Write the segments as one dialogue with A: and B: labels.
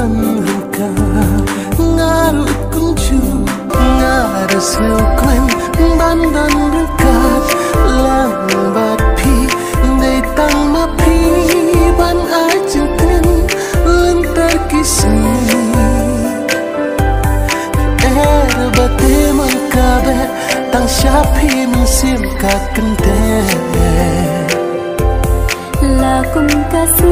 A: lần ca ngã rụt cũng chưa ngã đã siêu quên ban đàn nước cát lang bát phi để tăng mà phi ban ai chưa tên lên tới kỳ sinh er bate mang kabe tăng sha phi mang sim ka kente
B: là cùng ca sĩ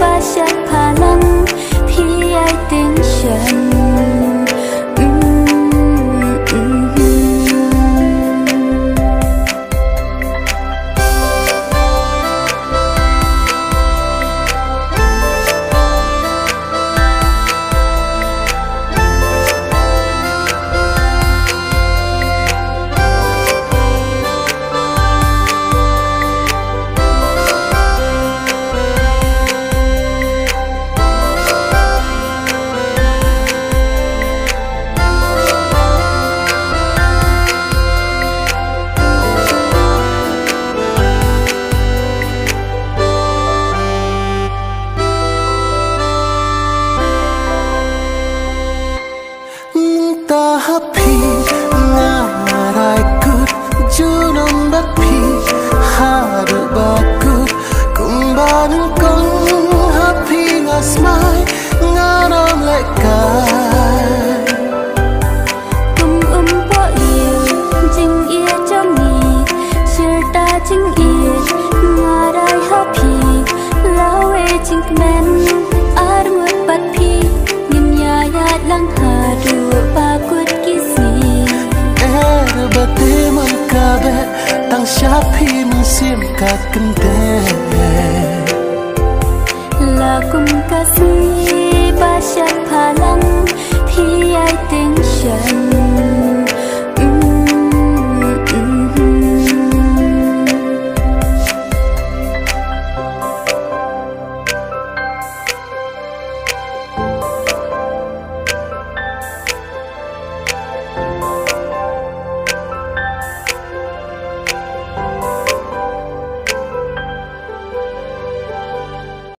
B: ba sát phá lăng khi ai tiếng trần
A: happy ngarai kut junam happy hadu bakut kumban kong happy ngasmai ngaram lekai
B: kum po yêu jing ia trong ni shir ta jing ia ngarai happy lawe jing men armut happy nim ya ya lang hadu
A: bate mang kabe tang sha phi mang sim ka kente
B: là cùng ca sĩ ba sát phá lăng khi ai tiếng trần